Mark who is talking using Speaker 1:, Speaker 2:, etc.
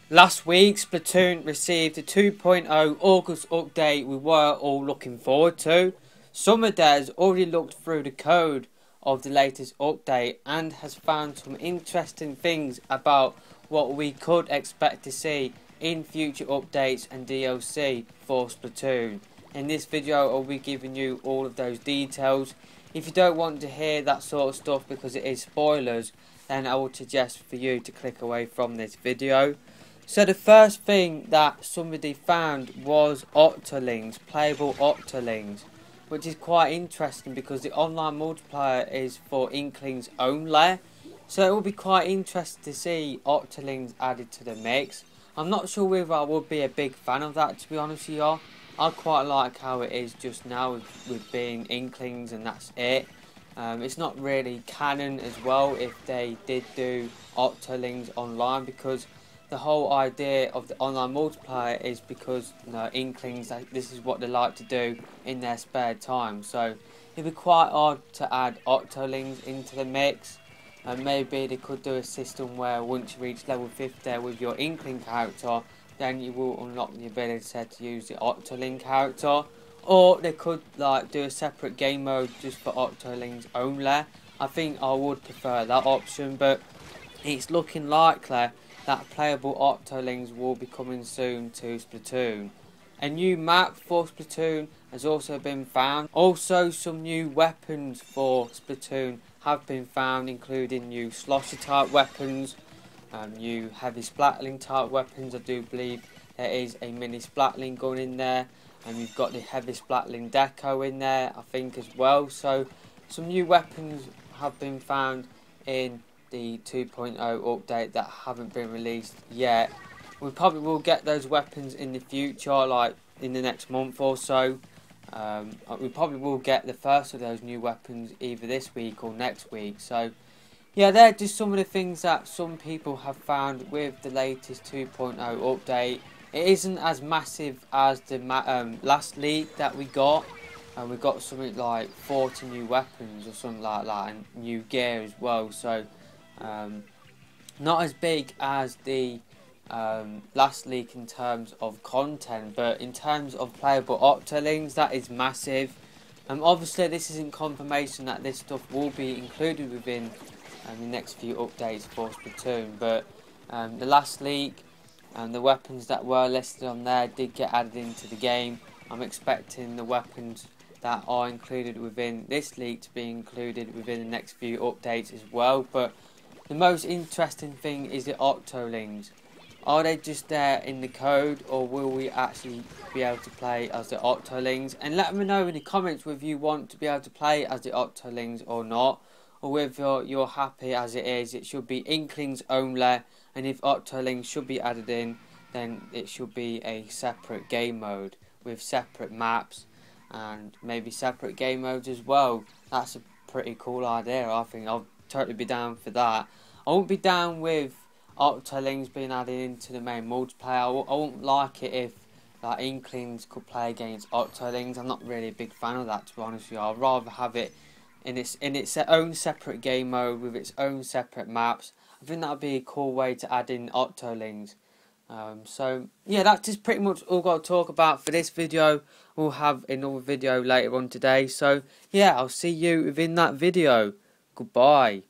Speaker 1: Last week, Splatoon received a 2.0 August update we were all looking forward to. Summerdays already looked through the code of the latest update and has found some interesting things about what we could expect to see in future updates and DLC for Splatoon. In this video, I'll be giving you all of those details. If you don't want to hear that sort of stuff because it is spoilers, then I would suggest for you to click away from this video. So the first thing that somebody found was Octolings, Playable Octolings, which is quite interesting because the online multiplayer is for Inklings only. So it will be quite interesting to see Octolings added to the mix. I'm not sure whether I would be a big fan of that, to be honest with you. I quite like how it is just now with being Inklings and that's it. It's not really canon as well if they did do Octolings online, because the whole idea of the online multiplayer is because, you know, Inklings, this is what they like to do in their spare time. So it'd be quite odd to add Octolings into the mix. And maybe they could do a system where once you reach level 50 with your Inkling character, then you will unlock the ability to use the Octoling character. Or they could like do a separate game mode just for Octolings only. I think I would prefer that option, but it's looking likely that Playable Octolings will be coming soon to Splatoon. A new map for Splatoon has also been found. Also, some new weapons for Splatoon have been found, including new slosher type weapons, new heavy splatling type weapons. I do believe there is a mini splatling gun in there, and you've got the heavy splatling deco in there, I think, as well. So some new weapons have been found in the 2.0 update that haven't been released yet. We probably will get those weapons in the future, like in the next month or so. We probably will get the first of those new weapons either this week or next week. So yeah, they're just some of the things that some people have found with the latest 2.0 update. It isn't as massive as the last leak that we got. We got something like 40 new weapons or something like that, and new gear as well. So not as big as the last leak in terms of content, but in terms of Playable Octolings, that is massive. Obviously this isn't confirmation that this stuff will be included within the next few updates for Splatoon, but the last leak and the weapons that were listed on there did get added into the game. I'm expecting the weapons that are included within this leak to be included within the next few updates as well. But the most interesting thing is the Octolings. Are they just there in the code, or will we actually be able to play as the Octolings? And let me know in the comments whether you want to be able to play as the Octolings or not, or whether you're happy as it is. It should be Inklings only, and if Octolings should be added in, then it should be a separate game mode with separate maps and maybe separate game modes as well. That's a pretty cool idea. I think I'll totally be down for that. I won't be down with Octolings being added into the main multiplayer. I won't like it if like Inklings could play against Octolings. I'm not really a big fan of that, to be honest with you. I'd rather have it in its own separate game mode with its own separate maps. I think that would be a cool way to add in Octolings. So yeah, that's just pretty much all I've got to talk about for this video. We'll have another video later on today. So yeah, I'll see you within that video. Goodbye.